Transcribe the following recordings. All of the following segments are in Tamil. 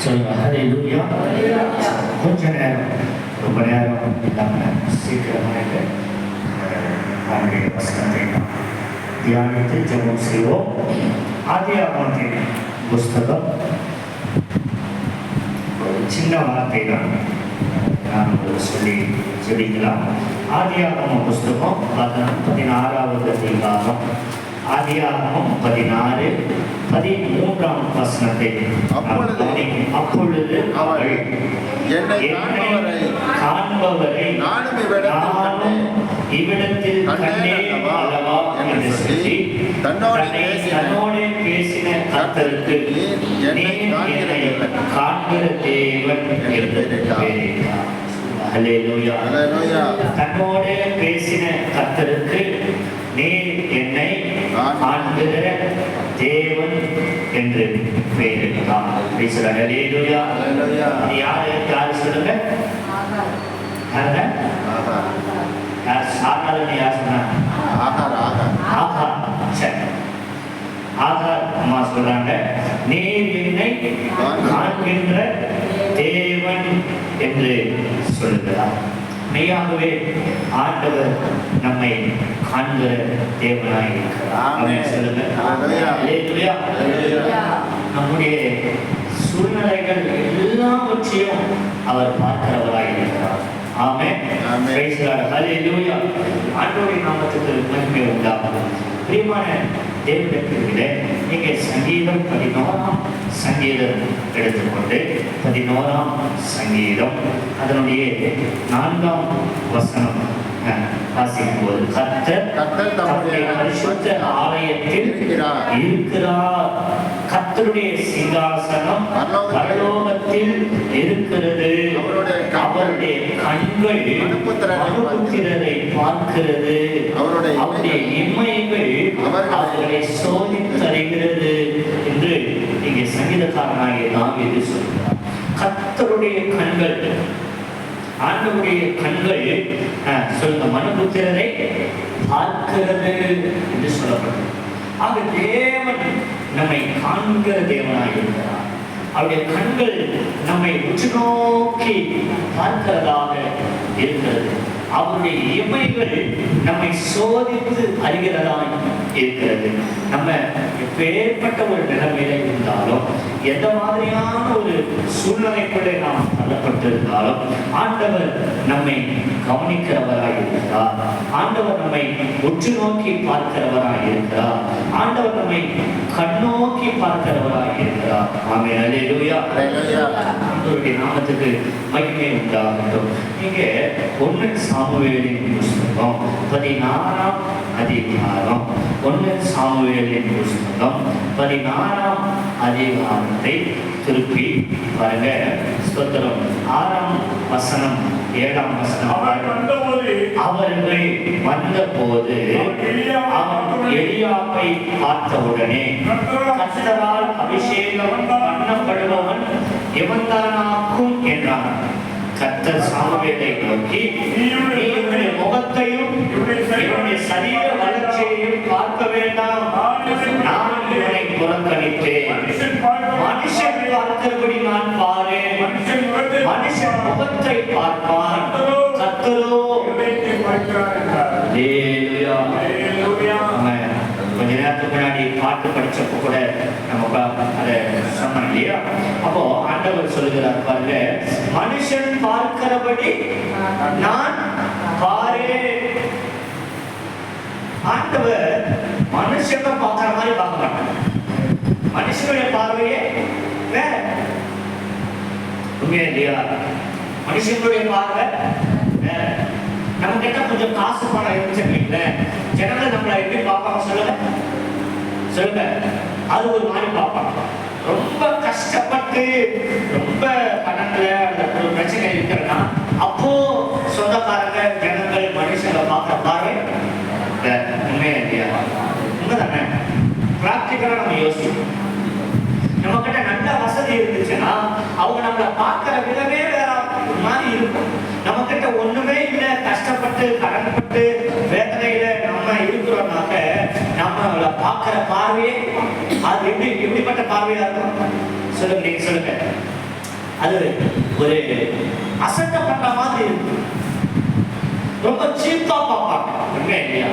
சொல்லுங்க ஹல்லேலூயா. கொஞ்ச நேரம், ரொம்ப நேரம் இல்லாமல் சீக்கிரமாக அவனுடைய வசனத்தை தியானித்து ஜெபம் செய்வோம். ஆதியாகமத்தின் புஸ்தகம் ஒரு சின்ன வார்த்தை தான் நான் சொல்லி ஜெபிக்கலாம். ஆதியாகம புஸ்தகம் 16வது அதிகாரம், ஆதியாகமம் 16:13 வசனத்தை அப்பொழுது அவள் என்னை காண்பவரை நானும் இவ்விடத்தில் கண்டேன் அல்லவா என்று சொல்லி தன்னோடு பேசின கர்த்தருக்கு நீர் என்னை காண்கிற தேவன் என்று பெயரிட்டார். ஹல்லேலூயா. தன்னோடு பேசின கர்த்தருக்கு நீர் என்னை காண்கிற தேவன் என்று பெயரிட்டார். ஹல்லேலூயா. யாரு சொல்லுங்க? அம்மா சொல்றாங்க, நீர் என்னை காண்கின்ற தேவன் என்று சொல்லுகிறார். மெய்யாகவே ஆண்டவர் நம்மை காண்கிற தேவனாய் இருக்கிறார். சொல்லுங்க. நம்முடைய சூழ்நிலைகள் எல்லாவற்றையும் அவர் பார்க்கிறவராய் இருக்கிறார். Amen. Praise the Lord. Hallelujah. ஆண்டவருடைய நாமத்துக்கு மகிமை உண்டாகட்டும். பிரியமான தேவனுடைய பிள்ளைகளே, நீங்க சங்கீதம் 11ஆம் சங்கீதம் எடுத்துக்கொண்டு 11ஆம் சங்கீதம் அதனுடைய 4ஆம் வசனம் வாசிக்கும் போது கர்த்தர் தம்முடைய பரிசுத்த ஆலயத்தில் இருக்கிறார். கர்த்தருடைய சிங்காசனம் பரலோகத்தில் இருக்கிறது. அவருடைய கண்கள் மனுபுத்திரரை பார்க்கிறது. அவருடைய இமைகள் அவர்களை சோதித்தறிகிறது என்று இங்கே சங்கீதக்காரனாகிய தாவீது சொல்கிறார். கர்த்தருடைய கண்கள், ஆண்டவருடைய கண்கள் சொல்லுங்க, மனுபுத்திரரை பார்க்கிறது என்று சொல்லப்படுகிறது. ஆக தேவன் நம்மை காண்கிற தேவனாய் இருக்கிறார். அவருடைய கண்கள் நம்மை உற்று நோக்கி பார்க்கிறதாக இருக்கிறது. அவருடைய இமைகள் நம்மை சோதித்து அறிகிறதாய் இருக்கிறது. நம்ம எப்பேற்பட்ட ஒரு நிலைமையில இருந்தாலும், எந்த மாதிரியான ஒரு சூழ்நிலைக்குள்ளே நாம் தள்ளப்பட்டிருந்தாலும், ஆண்டவர் நம்மை கவனிக்கிறவராய் இருக்கிறார். ஆண்டவர் நம்மை உற்று நோக்கி பார்க்கிறவராய் இருக்கிறார். ஆண்டவர் நம்மை கண்ணோக்கி பார்க்கிறவராய் இருக்கிறார். ஆமென். அல்லேலூயா. ஆண்டவருடைய நாமத்துக்கு மகிமை உண்டாகட்டும். நீங்க 1 சாமுவேலின் புஸ்தகம் 16ஆம் அதிகாரம், 1 சாமுவேலின் புஸ்தகம் 16ஆம் அதிகாரத்தை திருப்பி பாருங்க. ஸ்தோத்திரம். 6ஆம் வசனம் 7ஆம் வசனம். அவர்கள் வந்தபோது அவன் எலியாபை பார்த்தவுடனே கர்த்தரால் அபிஷேகம் பண்ணப்படுபவன் எவன்தானாக்கும் என்றான். கர்த்தர் சாமுவேலை நோக்கி, இவனுடைய முகத்தையும் இவனுடைய சரீர வளர்ச்சியையும் பார்க்க வேண்டாம், நான் இவனை புறக்கணித்தேன். மனுஷன் பார்க்கிறபடி நான் பாரேன். மனுஷன் முகத்தை பார்ப்பான், கர்த்தரோ. கொஞ்ச நேரத்துக்கு முன்னாடி பாட்டு படிச்சப்போ கூட நம்ம அதை சொன்னோம் இல்லையா? அப்போ ஆண்டவர் சொல்லுகிறார் பாருங்க, மனுஷன் பார்க்கிறபடி நான் பாரேன். ஆண்டவர் மனுஷங்க பார்க்கிற மாதிரி பார்க்க மாட்டாங்க. மனுஷனுடைய பார்வையே வேற. உண்மையா இல்லையா? மனுஷனுடைய பார்வை வேற. நம்ம கிட்ட கொஞ்சம் காசு பணம் இருந்துச்சுன்னு ஜனங்கள் நம்மளை எப்படி பார்ப்பாங்க சொல்லுங்க. அது ஒரு மாதிரி பார்ப்பாங்க. ரொம்ப கஷ்டப்பட்டு ரொம்ப கடன்ல ஒரு பிரச்சனை இருக்கிறன்னா அப்போ சொந்தக்காரங்க ஜனங்கள் மனுஷங்களை பார்க்க பார்வை உண்மையா இல்லையா? உண்மைதானே? பிராக்டிக்கலா நம்ம யோசிக்கணும். நம்ம கிட்ட நல்ல வசதி இருந்துச்சுன்னா அவங்க நம்மளை பார்க்கிற விதமே வேற மாதிரி இருக்கும். நம்ம கிட்ட ஒண்ணுமே இல்லை, கஷ்டப்பட்டு கடன்பட்டு வேதனையில நம்ம இருக்கிறோம்னாக்க நம்மளை பார்க்கிற பார்வையே அது எப்படிப்பட்ட பார்வையா இருக்கும் சொல்லுங்க. நீங்க சொல்லுங்க. அது ஒரு அசட்டை பண்ற மாதிரி இருக்கும். ரொம்ப சீப்பா பார்ப்பாங்க. உண்மையா இல்லையா?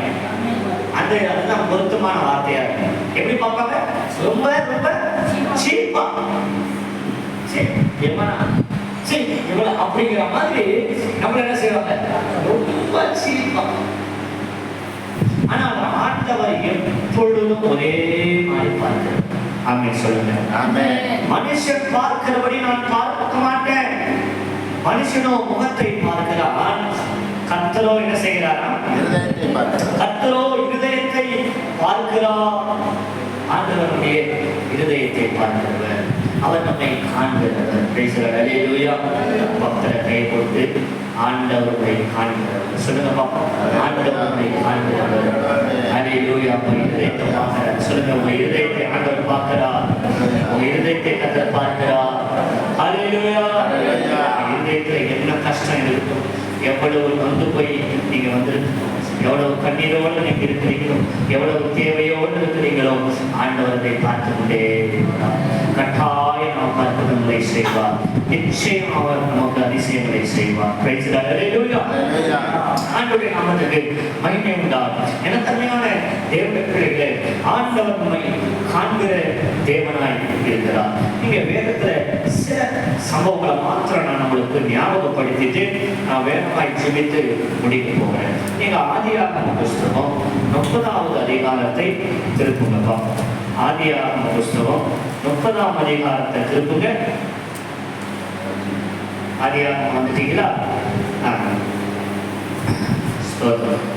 அதுதான் பொருத்தமான வார்த்தையா இருக்கு. எப்படி பார்ப்பாங்க? ரொம்ப ரொம்ப சீப்பா, அப்படிங்கிற மாதிரி நம்மள என்ன செய்வாங்க? ரொம்ப சீப்பா. ஆனால் ஆண்டவர் எப்பொழுதும் ஒரே மாதிரி பார்க்கிறார். ஆமென் சொல்லுங்க. மனுஷன் பார்க்கிறபடி நான் பார்க்க மாட்டேன். மனுஷனோ முகத்தை பார்க்கிறான், கர்த்தரோ என்ன செய்கிறாரா? கர்த்தரோ இருதயத்தை பார்க்கிறார். ஆண்டவருடைய இருதயத்தை பார்க்கிறவர், அவர் நம்மை காண்கிறவர். பேசுகிறார். அல்லேலூயா. பக்தரை கை கொடுத்து ஆண்டவரை காண்கிறவர் சொல்லுங்க பாப்போம். ஆண்டவரை காண்கிறவர். அல்லேலூயா. இருதயத்தை பார்க்கிறார். சொல்லுங்க, உங்க இருதயத்தை ஆண்டவர் பார்க்கிறார். உங்க இருதயத்தை கர்த்தர் பார்க்கிறார். அல்லேலூயா. இருதயத்துல என்ன கஷ்டம் இருக்கும், எவ்வளவு வந்து போய் நீங்க வந்திருக்கீங்க, எவ்வளவு கண்ணீரோடு நீங்க இருக்கிறீங்களோ, எவ்வளவு தேவையோடு இருக்கிறீங்களோ, ஆண்டவரை பார்த்து கொண்டே கட்டாயம் நாம் அற்புதங்களை செய்வார். நிச்சயம் அவர் நமக்கு அதிசயங்களை செய்வார். ஆண்டவருடைய நாமத்துக்கு மகிமை உண்டாகும். என தன்மையான தேவனுடைய பிள்ளைகளே, ஆண்டவர் நம்மை காண்கிற தேவனாய் இருக்கிறார். நீங்க வேதத்துல சில சம்பவங்களை மாத்திரம் நான் உங்களுக்கு ஞாபகப்படுத்திட்டு நான் வேகமாய் ஜெபித்து முடிக்க போகிறேன். நீங்க ஆதியாகம புஸ்தகம் 30வது அதிகாரத்தை திருப்புங்க. ஆதியாகம புஸ்தகம் 30ஆம் அதிகாரத்தை திருப்புங்க. ஆதியாகமம் வந்துட்டீங்களா? ஸ்தோத்திரம்.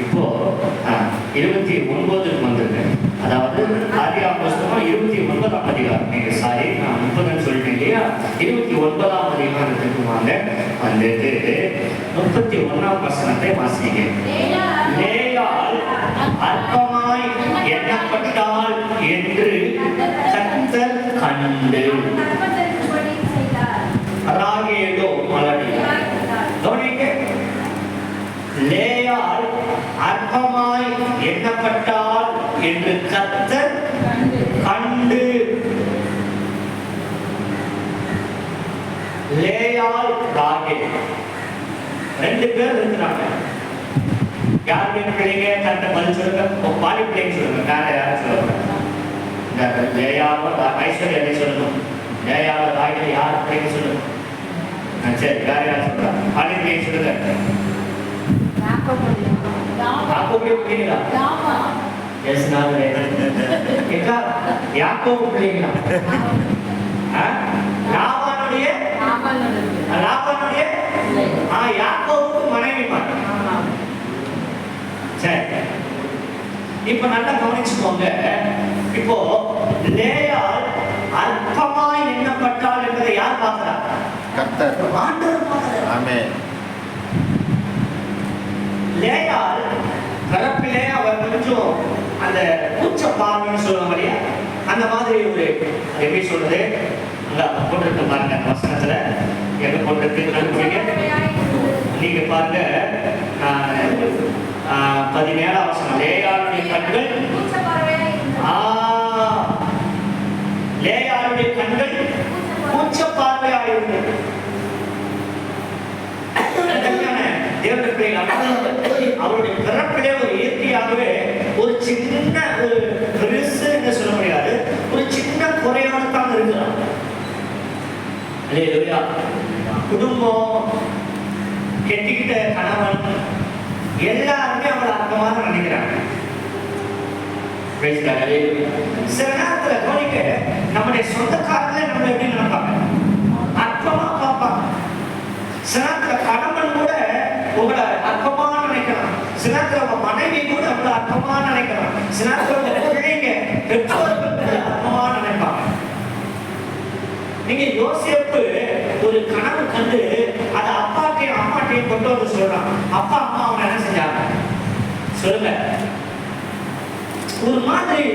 இப்போ 29 வந்துருங்க. அதாவது ஆதியாகம புஸ்தகம் 29ஆம் அதிகாரம். நீங்க சாரி, நான் 30 சொல்லிட்டேன் இல்லையா? 29ஆம் அதிகாரத்துக்கு வாங்க. வந்துட்டு 31ஆம் வசனத்தை வாசிங்க. லேயாள் அற்பமாய் எண்ணப்பட்டாள் என்று கர்த்தர் கண்டு ராகேலோ மலடினாள். கவனிங்க, லேயாள் அற்பமாய் எண்ணப்பட்டாள் என்று கர்த்தர் கண்டு. லேயாள் ராகேல் 2 பேர் இருக்கிறாங்க. யார் பிள்ளைங்க? கரெக்டா பதில் சொல்லுங்க. பாலி பிள்ளைங்க சொல்லுங்க. வேற யாரும் சொல்லுங்க. லேயாளோ ஐஸ்வர்யா சொல்லணும். லேயாளோ ராகேல் யார் பிள்ளைங்க சொல்லுங்க. சரி, வேற யாரும் சொல்றாங்க? பாலி பிள்ளைங்க சொல்லுங்க. யாக்கோபு பிள்ளைங்களா? எஸ், நான் யாக்கோபு பிள்ளைங்களா? லாபானுடைய யாக்கோபுக்கு மனைவி மாட்டேன். சரி, இப்ப நல்லா கவனிச்சுக்கோங்க. இப்போ லேயாள் அற்பமாய் எண்ணப்பட்டாள் என்பதை யார் பார்க்கிறார்? கர்த்தர், ஆண்டவர் பார்க்கிறார். ஆமென். லேயாள் பிறப்பிலே அவர் கொஞ்சம் அந்த கூச்ச பார்வைன்னு சொல்லுவாங்க இல்லையா, அந்த மாதிரி ஒரு எப்படி சொல்றது, அங்க போட்டிருக்க பாருங்க. அந்த வசனத்துல எங்க போட்டிருக்கு நீங்க பாருங்க. 17ஆம் வசனம். லேயாளுடைய கண்கள் லேயாளுடைய கண்கள் கூச்ச பார்வையாயிருந்தது. அவருடைய பிறப்பிலே ஒரு இயற்கையாகவே ஒரு சின்ன ஒரு பெருசு என்று சொல்ல முடியாது, ஒரு சின்ன குறையோடு தான் இருக்கிறார். குடும்பம், கெட்டிக்கிட்ட கணவன், எல்லாருமே அவளை அர்த்தமாக நினைக்கிறாங்க. சில நேரத்துல கவனிக்க, நம்முடைய சொந்தக்காரங்களே நம்ம எப்படி நினைப்பாங்க? அர்த்தமா பார்ப்பாங்க. சில நேரத்துல கணவன் கூட உங்களை அர்த்தமா நினைக்கலாம். சில நேரத்துல உங்க மனைவி கூட உங்களை அர்த்தமா நினைக்கலாம். சில நேரத்துல உங்க பிள்ளைங்க, பெற்றோர்கள் அர்த்தமா நினைப்பாங்க. நீங்க யோசேப்பு ஒரு கனவு கண்டு அதை அப்பாட்டையும் அம்மாட்டையும் கொண்டு வந்து சொல்றான். அப்பா அம்மா அவங்க என்ன செஞ்சாங்க சொல்லுங்க? ஒரு மாதிரி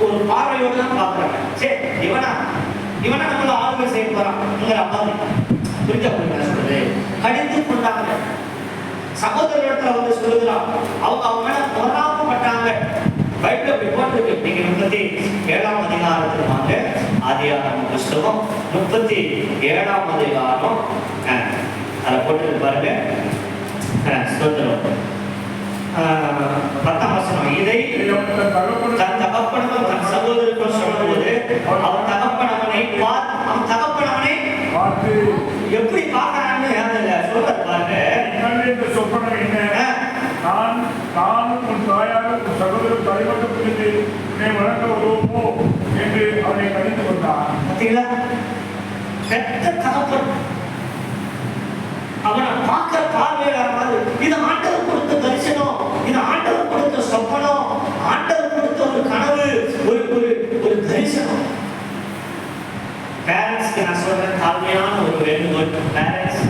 ஒரு பார்வையோடு தான் பாக்குறாங்க. சரி, இவனா நம்மள ஆளுமை செய்ய போறான் அப்பா புரிஞ்ச சொல்றது கடிந்து கொண்டாங்க. சகோதரத்துல வந்து சொல்லுகிறான், அவங்க மேல பொறாமப்பட்டாங்க. பைபிள் அப்படி போட்டிருக்கு. நீங்க 37ஆம் அதிகாரத்துக்கு வாங்க. ஆதியாகமம் புஸ்தகம் 37ஆம் அதிகாரம் அதை போட்டு பாருங்க. ஸ்தோத்திரம். 10ஆம் வசனம். இதை தன் தகப்பனும் தன் சகோதரருக்கும் சொல்லும்போது அவன் தகப்பன் அவனை பார்த்து எப்படி பார்க்கறான்னு சொல்றாரு பாருங்க. சொப்பனம் என்ன? நான் உன் தாயார் உன் சகோதரர் தலைவர்கள் குறித்து உன்னை வளர்க்க உதவுமோ என்று அவனை கடிந்து கொண்டான். பார்த்தீங்களா? பெற்ற தகப்பன் அவனை பார்க்க பார்வையாளர். இது ஆண்டவர் கொடுத்த தரிசனம், இது ஆண்டவர் கொடுத்த சொப்பனம், ஆண்டவர் கொடுத்த ஒரு கனவு, ஒரு தரிசனம். பேரண்ட்ஸ்க்கு நான் சொல்றேன் தாழ்மையான ஒரு வேண்டுகோள். பேரண்ட்ஸ்,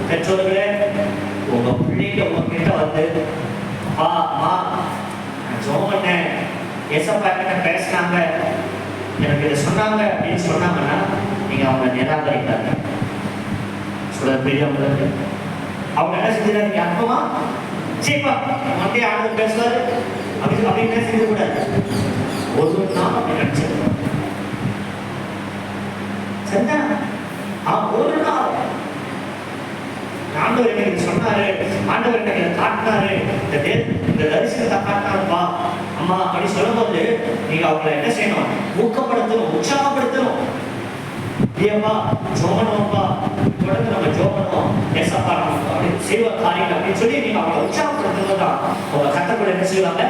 பெற்றோர்களே, உங்க பிள்ளைங்க உங்ககிட்ட வந்து அம்மா நான் ஜோம் பண்ணேன், ஏசப்பா கிட்ட பேசினாங்க, எனக்கு இதை சொன்னாங்க அப்படின்னு சொன்னாங்கன்னா நீங்க அவங்க நிராகரிக்காங்க. பெரியவங்களுக்கு அவங்க என்ன செஞ்சாரு? அப்பமா சரிப்பா மண்டே ஆண்டு பேசுவாரு அப்படின்னு என்ன செய்ய கூடாது. ஒரு நாள் அப்படி நினைச்சிருக்கோம். சரிதா? ஒரு நாள் ஆண்டவர் எனக்கு சொன்னாரு, ஆண்டவர் எனக்கு காட்டினாரு, இந்த தரிசனத்தை காட்டினாருப்பா அம்மா அப்படி சொல்லும் போது நீங்க அவங்களை என்ன செய்யணும்? ஊக்கப்படுத்தணும், உற்சாகப்படுத்தணும். ஏப்பா ஜோமனோப்பா தொடர்ந்து நம்ம ஜோமனோம் ஏசப்பா நம்ம அப்படின்னு செய்வ காரியம் அப்படின்னு சொல்லி நீங்க அவங்களை உற்சாகப்படுத்துறது தான் உங்க கட்டப்பட என்ன செய்வாங்க?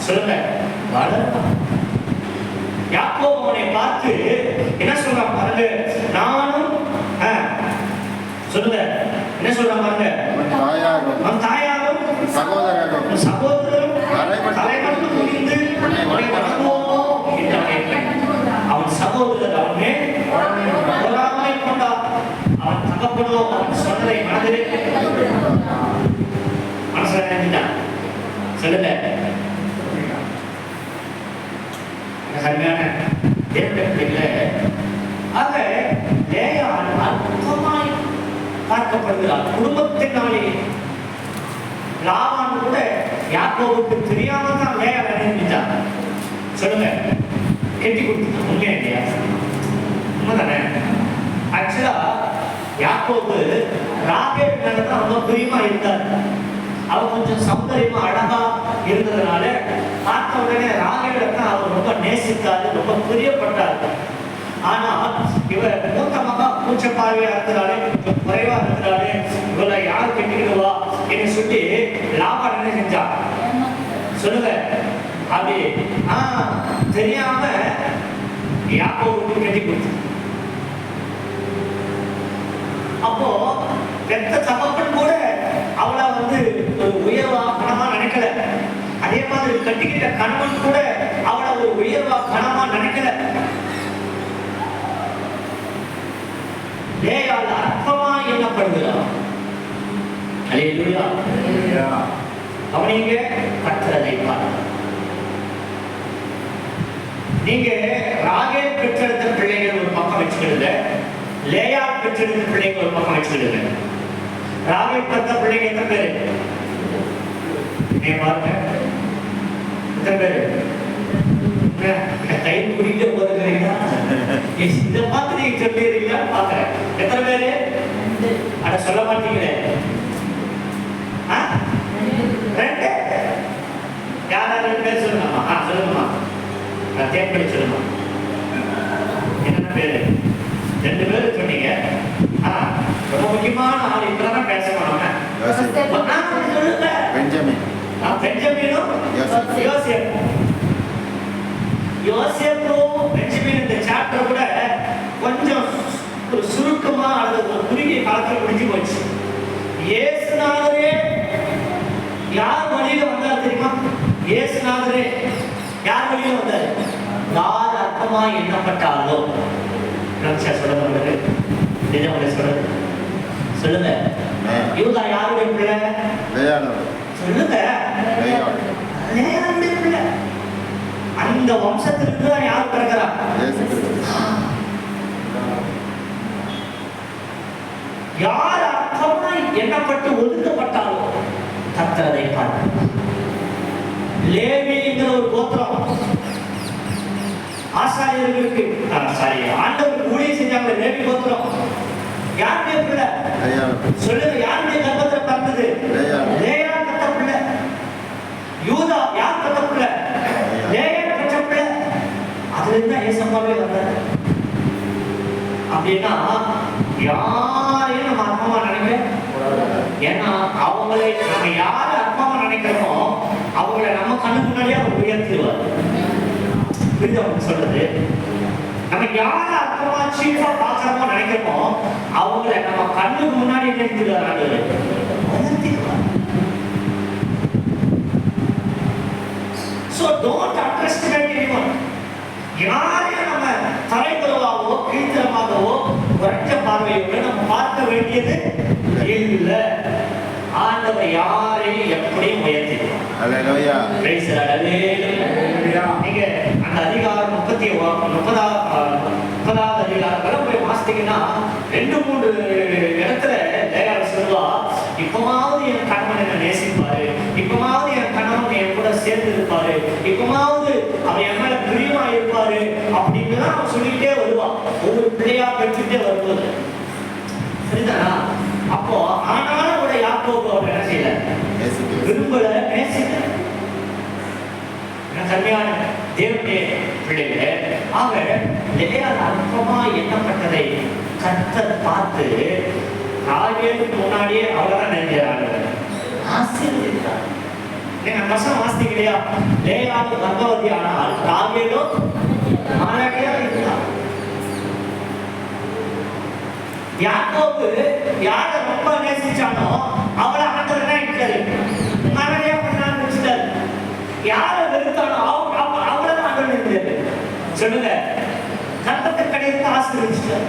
சொல்லுங்க, வளரணும். யாக்கோபு அவனை பார்த்து என்ன சொல்றான் பாருங்க. நானும் சொல்லுங்க என்ன சொல்றான் பாருங்க. உன் தாயாரும் சகோதரரும் தலைமட்டும் புரிந்து வணங்குவோம் என்று அவன் சகோதரர் அவனே பொறாமை கொண்டார். அவன் தகப்பனோ அவன் சொன்னதை மனதிலே மனசுல நினைச்சான். சொல்லுங்க, சரியான தேர்ந்தெடுக்கல. ஆக லேயாள் அற்பமாய் பார்க்கப்படுகிறார் குடும்பத்தினாலே. லாபான் கூட யாக்கோபுக்கு தெரியாம தான் லேயாள் நினைச்சான். சொல்லுங்க, கெட்டி கொடுத்து உண்மையா இல்லையா? உண்மைதானே? ஆக்சுவலா யாக்கோபு ராகேல் மேலதான் ரொம்ப பிரியமா இருந்தார். அவ கொஞ்சம் சௌந்தரியமா அழகா இருந்ததுனால பார்த்த உடனே ராகேல தான் அவர் ரொம்ப நேசித்தாரு, ரொம்ப பிரியப்பட்டார். ஆனா இவர் மூத்த மகா பூச்ச பார்வையா இருக்கிறாரு, கொஞ்சம் குறைவா இருக்கிறாரு, இவரை யார் கெட்டிடுவா என்று சொல்லி லாபான் என்ன செஞ்சா? சொல்லுங்க, அப்படி தெரியாம யாக்கோபுக்கு கட்டி கொடுத்து. அப்போ பெத்த தகப்பன் கூட அவளை வந்து ஒரு உயர்வா கனமா நினைக்கல. அதே மாதிரி கட்டிக்கிட்ட கணவன் கூட அவளை ஒரு உயர்வா கனமா நினைக்கல. லேயாள் அற்பமா எண்ணப்படுகிறார். அல்லேலூயா. அவனீங்க கற்றதை பாருங்க. நீங்க ராகேல் பெற்றெடுத்த பிள்ளைகள் ஒரு பக்கம் வச்சுக்கிடுங்க, லேயாள் பெற்றெடுத்த பிள்ளைங்க ஒரு பக்கம் வச்சுக்கிடுங்க. ராகேல் பெற்ற பிள்ளைங்க எத்தனை பேரு? நீங்க பாருங்க, எத்தனை பேரு? கை குடிக்க போறீங்களா? இதை பார்த்து நீங்க சொல்லிடுறீங்களா? பாக்குறேன். எத்தனை பேரு? அட சொல்ல மாட்டீங்களே. ரெண்டு. யாராவது 2 பேர் சொல்லுங்கம்மா. சொல்லுங்கம்மா, தேர்ப்படி சொல்லுமா. என்னென்ன பேரு? 2 பேர் சொன்னீங்க. ரொம்ப முக்கியமான ஆள் இப்பதான் பேச போனோம். சொல்லுங்க. பெஞ்சமினும் யோசேப்பும் பெஞ்சமின் இந்த சாப்டர் கூட கொஞ்சம் ஒரு சுருக்கமா அல்லது ஒரு குறுகிய காலத்தில் முடிஞ்சு போச்சு. இயேசுநாதரே யார் வழியில வந்தார் தெரியுமா? இயேசுநாதரே யார் வழியில வந்தார்? யார் அர்த்தமா எண்ணப்பட்டாலோ. சொல்லுங்க, சொல்லுங்க. யூதா யாருடைய பிள்ளை? சொல்லுங்க, லேயாளுடைய பிள்ளை. அந்த வம்சத்திற்கு தான் யார் பிறகுறா? யார் அர்த்தமா எண்ணப்பட்டு ஒதுக்கப்பட்டாலோ கர்த்தர் அதை பார்க்கிறார். லேவிங்கிற ஒரு கோத்திரம் ஆசாரியர்களுக்கு ஆண்டவருக்கு ஊழியம் செஞ்சாங்க. லேவி கோத்திரம் யாருடைய பிள்ளை சொல்லுங்க? யாருடைய கர்ப்பத்துல பிறந்தது? லேயா பெற்ற பிள்ளை. யூதா யார் பெற்ற பிள்ளை? லேயா பெற்ற பிள்ளை. அதுல இருந்தா ஏசப்பாவே வந்தாரு. அப்படின்னா யாரையும் நம்ம அற்பமா நினைக்கிறோம். ஏன்னா அவங்களை நம்ம யார அற்பமா நினைக்கிறோமோ அவங்களை நம்ம கண்ணுக்கு முன்னாடியே அவர் உயர்த்திடுவார். புரியுது அவங்க சொல்றது? நம்ம யார அற்பமா சீப்பா பாக்குறோமோ நினைக்கிறோமோ அவங்களை நம்ம கண்ணுக்கு முன்னாடி நினைத்துடுவார். உயர்த்திடுவார். So don't underestimate anyone. யாரையும் நம்ம தலைகுறவாகவோ கீழ்த்தரமாகவோ குறைஞ்ச பார்வையோடு நம்ம பார்க்க வேண்டியது இல்லை. ஆண்டவர் யாரையும் எப்படியும் உயர்த்திடுவார். நீங்க அந்த அதிகாரம் 30வது அதிகாரம் போய் வாசித்தீங்கன்னா 2-3 இடத்துல லேயாள் சொல்லுவா, இப்பமாவது என் கணவன் என்ன நேசிப்பாரு, இப்பமாவது என் கணவன் என் கூட சேர்ந்து இருப்பாரு, இப்பமாவது அவன் என் மேல பிரியமா இருப்பாரு அப்படின்னு தான் அவன் சொல்லிக்கிட்டே வருவான். ஒவ்வொரு பிள்ளையா பெற்றுட்டே வரும்போது சரிதானா? அப்போ ஆனாலும் கூட யாக்கோபு அவர் என்ன செய்யல, விரும்பல, நேசிக்கல. கல்யாண தேவனுடைய பிள்ளைகளே, ஆக லேயாள் அற்பமா எண்ணப்பட்டதை கர்த்தர் பார்த்து ராகேலுக்கு முன்னாடியே அவர்தான் நினைக்கிறாங்க, ஆசீர்வதித்தார். நீங்க வசனம் வாசித்தீங்க இல்லையா? லேயாள் கர்ப்பவதி ஆனால் ராகேலோ மாலாகையா இருந்தார். யாக்கோபு யார ரொம்ப நேசிச்சானோ அவளை ஆண்டவர் என்ன ஆயிட்டாரு, மாலாகையா பண்ணான்னு வச்சுட்டாரு. யாரை வெறுத்தானோ அவளை தான் ஆண்டவர் நினைச்சாரு. சொல்லுங்க, கர்ப்பத்தின் கடையிலிருந்து ஆசீர்வதிச்சிட்டாரு.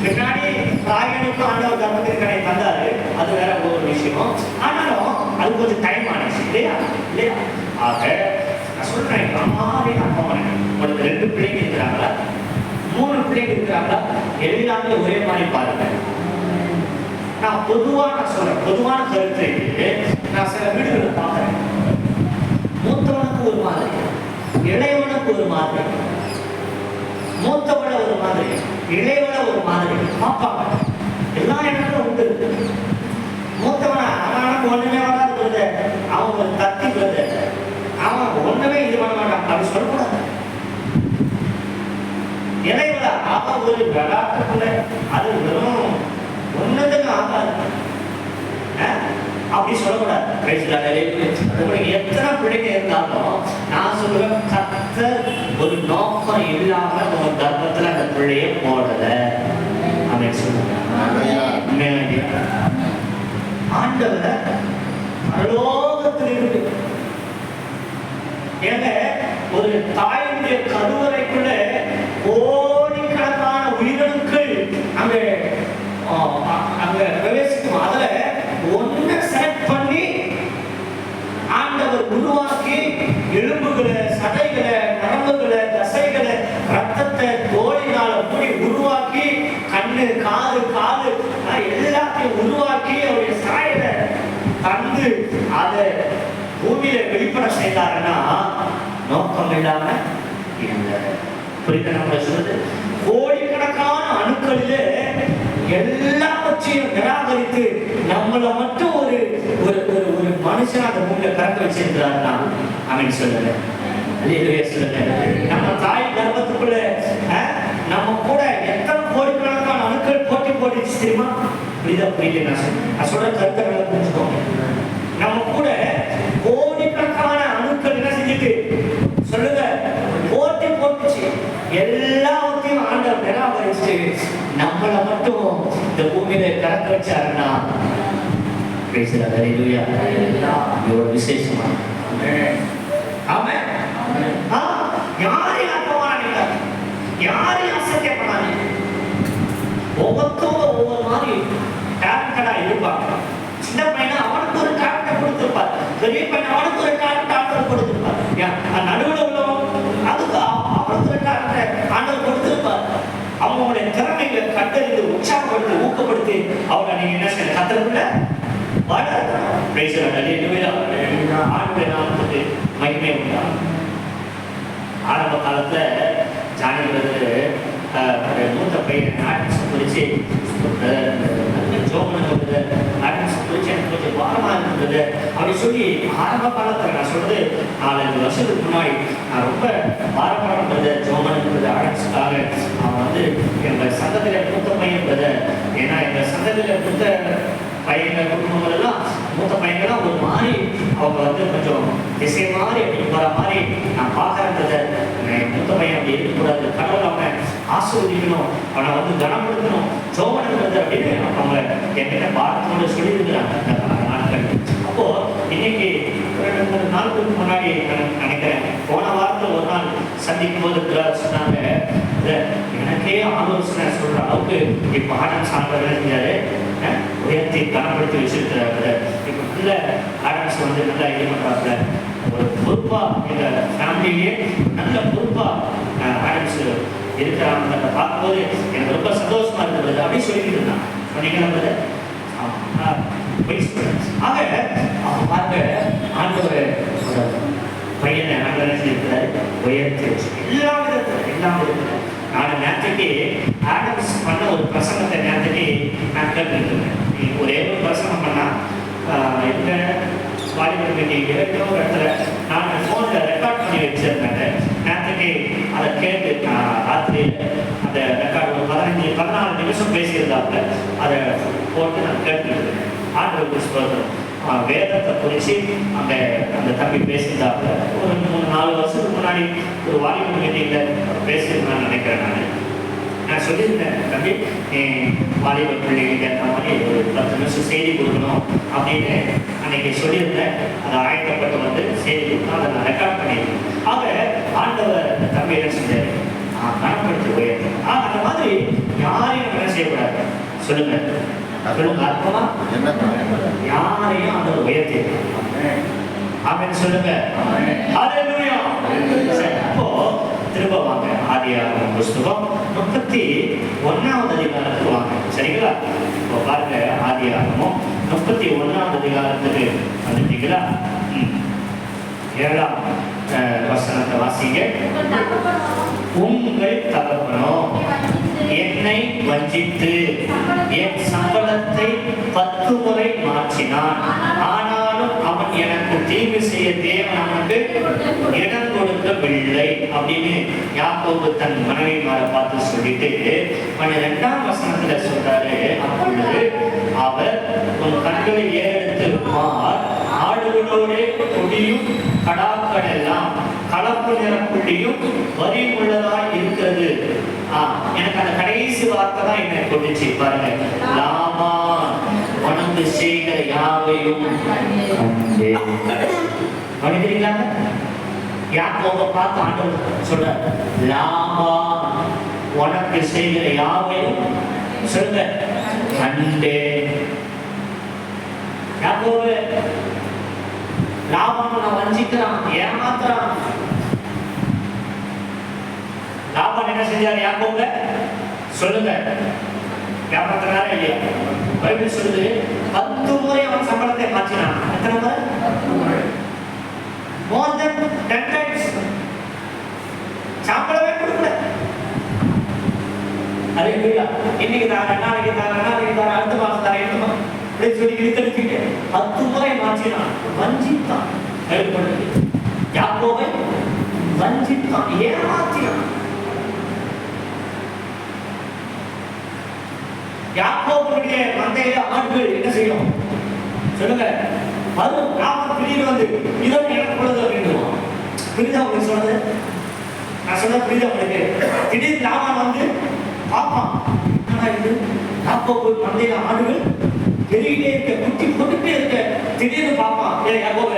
பின்னாடி ராகேலுக்கு ஆண்டவர் கர்ப்பத்தின் கடை தந்தாரு, அது வேற ஒரு விஷயம். ஆனாலும் அது கொஞ்சம் டைம் ஆனிச்சு இல்லையா? இல்லையா? ஆக நான் சொல்றேன், அம்மாவே அம்மாவன் உங்களுக்கு 2 பிள்ளைங்க இருக்கிறாங்களா, 3 பிள்ளைங்க இருக்கிறாங்களா, எல்லாமே ஒரே மாதிரி பாருங்க. நான் சொல்றேன், பொதுவான கருத்து. நான் சில வீடுகளை பார்க்கிறேன், மூத்தவனுக்கு ஒரு மாதிரி, இளையவனுக்கு ஒரு மாதிரி, மூத்தவள ஒரு மாதிரி, இளையவள ஒரு மாதிரி பார்ப்பாங்க. எல்லா இடங்களும் உண்டு. மூத்தவனா அவனுக்கு ஒண்ணுமே வராது, அவன் ஒரு தத்தி விழுது, அவன் ஒண்ணுமே இது பண்ண மாட்டான் அப்படி சொல்லக்கூடாது. இளையவள அவன் ஒரு விளையாட்டுக்குள்ள அது வெறும் ஒண்ணுதுன்னு ஆகாது அப்படி சொல்லக்கூடாது. எத்தனை பிள்ளைங்க இருந்தாலும் நான் சொல்லுவேன், கர்த்தர் ஒரு நோக்கம் இல்லாம உங்க கர்ப்பத்துல அந்த பிள்ளைய போடல அப்படின்னு சொல்லுவாங்க. ஆண்டவர் பரலோகத்தில் இருக்கு. ஏங்க, ஒரு தாயுடைய கருவறைக்குள்ள கோடிக்கணக்கான உயிரணுக்கள் அங்க பிரவேசிக்கும். அதுல ஒன்ன செலக்ட் பண்ணி ஆண்டவர் உருவாக்கி எலும்புகளை, சதைகளை, நரம்புகளை, தசைகளை, ரத்தத்தை தோலினால மூடி உருவாக்கி கண்ணு, காது, காது எல்லாத்தையும் உருவாக்கி அவருடைய சாயலை தந்து அதை பூமியில வெளிப்பட செய்தாருன்னா நோக்கம் இல்லாம இல்லை. புரியுது நம்ம சொல்றது? கோடிக்கணக்கான அணுக்களிலே எல்லாவற்றையும் நிராகரித்து நம்மளை மட்டும் ஒரு ஒரு ஒரு மனுஷன் அந்த பூமியில பிறக்க வச்சிருக்கிறாருன்னா அவன் சொல்லுங்க, சொல்லுங்க. நம்ம தாய் கர்ப்பத்துக்குள்ள நம்ம கூட எத்தனை கோடிக்கணக்கான அணுக்கள் போட்டி போட்டுச்சு தெரியுமா? புரியுதா? புரியல? நான் சொல்ற கருத்தை புரிஞ்சுக்கோங்க. நம்ம கூட கோடிக்கணக்கான அணுக்கள் என்ன செஞ்சுட்டு சொல்லுங்க போட்டி போட்டுச்சு. எல்லாத்தையும் ஆண்டவர் நிராகரிச்சு நம்மளை மட்டும் இந்த பூமியில கறக்க வச்சாருன்னா பேசுறாரு. இவ்வளவு விசேஷமா யாரையும் அற்பமா நினைக்காது, யாரையும் அசத்திய பண்ணாது. ஒவ்வொருத்தவங்க ஒவ்வொரு மாதிரி டேலண்டடா இருப்பாங்க. சின்ன பையன் அவனுக்கு ஒரு டேலண்ட் கொடுத்திருப்பார், பெரிய பையன் அவனுக்கு ஒரு டேலண்ட் கொடுத்திருப்பார், நடுவில் உள்ளவன் அதுக்கு அவனுக்கு ஒரு டேலண்ட் ஆண்டவர் கொடுத்திருப்பார். அவங்களுடைய திறமைகளை கண்டறிந்து உற்சாகப்படுத்தி ஊக்கப்படுத்தி அவங்க நீங்க என்ன செய்ய கத்தருக்குள்ள வளர்க்கணும். Praise the Lord. Hallelujah. ஆண்டவருடைய நாமத்துக்கு மகிமை உண்டாகும். ஆரம்ப காலத்துல ஜானி பிரதர் மூத்த பையன் ஆர்டிஸ்ட் குறிச்சு ஜோமன் ஆர்டிஸ்ட் குறிச்சு எனக்கு கொஞ்சம் வாரமா இருந்தது அப்படி சொல்லி ஆரம்ப காலத்துல நான் சொல்றது 4-5 வருஷத்துக்கு முன்னாடி நான் ரொம்ப வாரமாக இருந்தது ஜோமன் ஆர்டிஸ்டுக்காக. அவன் வந்து எங்க சங்கத்துல மூத்த பையன் பிரதர். ஏன்னா எங்க சங்கத்துல மூத்த பையன்கள் குடும்பங்கள் எல்லாம் மூத்த பையன்கள்லாம் ஒரு மாதிரி அவங்க வந்து கொஞ்சம் திசை மாதிரி அப்படி போற மாதிரி நான் பார்க்கறத மூத்த பையன் அப்படி இருக்கக்கூடாது. கடவுள் அவனை ஆசீர்வதிக்கணும், அவனை வந்து கனப்படுத்தணும், ஜோமனுங்கிறது அப்படின்னு அவங்க என்கிட்ட பாரத்தோடு சொல்லியிருக்கிறாங்க அந்த நாட்கள். அப்போ இன்னைக்கு 2-3 நாளுக்கு முன்னாடி நினைக்கிறேன், போன வாரத்தில் ஒரு நாள் சந்திக்கும் போது சொன்னாங்க, எனக்கே ஆலோசனை சொல்ற அளவுக்கு இப்ப ஆடம் சார்ந்தவர் செஞ்சாரு, உயர்த்தி கனப்படுத்தி வச்சிருக்கிறாரு. இப்ப நல்ல ஆடம்ஸ் வந்து நல்லா இது பண்றாங்க. ஒரு பொறுப்பா எங்க ஃபேமிலியே நல்ல பொறுப்பா ஆடம்ஸ் இருக்கிறாங்க பார்க்கும்போது எனக்கு ரொம்ப சந்தோஷமா இருந்தது அப்படின்னு சொல்லிட்டு இருந்தான். சொன்னீங்கன்னா ஆக அவன் பார்க்க ஆண்டவர் பையனை நல்ல இருக்கிறாரு, உயர்த்தி வச்சு எல்லா விதத்துல நான் நேரத்துக்கு ஆடம்ஸ் பண்ண ஒரு பிரசங்கத்தை நேரத்துக்கு நான் கேட்டுருக்கேன். ஒரே ஒரு பிரசங்கம் பண்ணா எங்க வாலிபர் மீட்டிங் ஏதோ ஒரு இடத்துல நான் ஃபோனில் ரெக்கார்ட் பண்ணி வச்சிருந்தேன். நேரத்துக்கு அதை கேட்டு நான் ராத்திரியில் அந்த ரெக்கார்டு ஒரு 15-14 நிமிஷம் பேசியிருந்தாப்புல அதை போட்டு நான் கேட்டுருக்கேன். ஆண்டவருக்கு ஸ்தோத்திரம். வேதத்தை குறித்து அந்த அந்த தம்பி பேசியிருந்தாப்புல ஒரு 3-4 வருஷத்துக்கு முன்னாடி ஒரு வாலிபர் மீட்டிங்கில் பேசியிருந்தான்னு நினைக்கிறேன். நான் சொல்லியிருந்தேன், தம்பி வாலிபர் பிள்ளைகளுக்கு அந்த மாதிரி ஒரு 10 நிமிஷம் செய்தி கொடுக்கணும் அப்படின்னு அன்னைக்கு சொல்லியிருந்தேன். அதை ஆயத்தப்பட்டு வந்து செய்தி கொடுக்கணும், அதை நான் ரெக்கார்ட் பண்ணியிருக்கேன். ஆக ஆண்டவர் தம்பி என்ன செஞ்சாரு, கனப்படுத்தி உயர்த்தணும். அந்த மாதிரி யாரையும் என்ன செய்யக்கூடாது சொல்லுங்க சொல்லுங்க, அர்த்தமா யாரையும் அந்த உயர்த்தி அப்படின்னு சொல்லுங்க. அப்போ திரும்ப வாங்க ஆதியாகமம் புஸ்தகம் 31வது அதிகாரத்துக்கு வாங்க. சரிங்களா? இப்போ பாருங்க ஆதியாகமம் 31வது அதிகாரத்துக்கு வந்துட்டீங்களா? 7ஆம் வசனத்தை வாசிங்க. உங்கள் தகப்பனோ என்னை வஞ்சித்து என் சம்பளத்தை 10 முறை மாற்றினான், ஆனாலும் அவன் எனக்கு தீங்கு செய்ய தேவன் அவனுக்கு இடம் கொடுக்கவில்லை அப்படின்னு யாக்கோபு தன் மனைவிமாரை பார்த்து சொல்லிட்டு 12ஆம் வசனத்துல சொல்றாரு, அப்பொழுது அவர் உன் கண்களை ஏறெடுத்து பார், ஆடுகளோடு கொடியும் கடாக்கள் எல்லாம் கலப்பு நிற புள்ளியும் வரி உள்ளதாய் இருக்கிறது. எனக்கு அந்த கடைசி வார்த்தை தான் என்ன கொண்டுச்சு பாருங்க. லாபான் உனக்கு செய்கிற யாவையும் கவனிக்கிறீங்களா? யாக்கோபை பார்த்து ஆண்டவர் சொல்ற, லாபான் உனக்கு செய்கிற யாவையும் சொல்லுங்க கண்டே. யாக்கோபு லாபான் வஞ்சிக்கிறான், ஏமாத்துறான். லாபான் என்ன செஞ்சாரு யாக்கோபு சொல்லுங்க, ஏமாத்துறாரா இல்லையா? பைபிள் சொல்லுது 10 முறை அவன் சம்பளத்தை மாற்றினான். எத்தனை முறை? more than 10 times. சம்பளமே கொடுக்கல. அதே இன்னைக்கு தான் நாளைக்கு தான் அடுத்த மாசம் தான் இப்படி சொல்லி இழுத்தெடுத்துட்டு 10 முறை மாற்றினான். வஞ்சித்தான். யாக்கோபை வஞ்சித்தான், ஏமாற்றினான். யாக்கோபுடைய மந்தையில ஆண்கள் என்ன செய்யும் சொல்லுங்க? வரும் லாபான் திடீர்னு வந்து இதோ எனக்கு பொழுது அப்படின்னுவான். புரியுதா உங்களுக்கு சொல்றது? நான் சொல்ல புரியுதா உங்களுக்கு? திடீர்னு லாபான் வந்து பார்ப்பான், இது யாக்கோபு மந்தையில ஆடுகள் பெருகிட்டே இருக்க, குட்டி போட்டுட்டே இருக்க. திடீர்னு பார்ப்பான், யாக்கோபு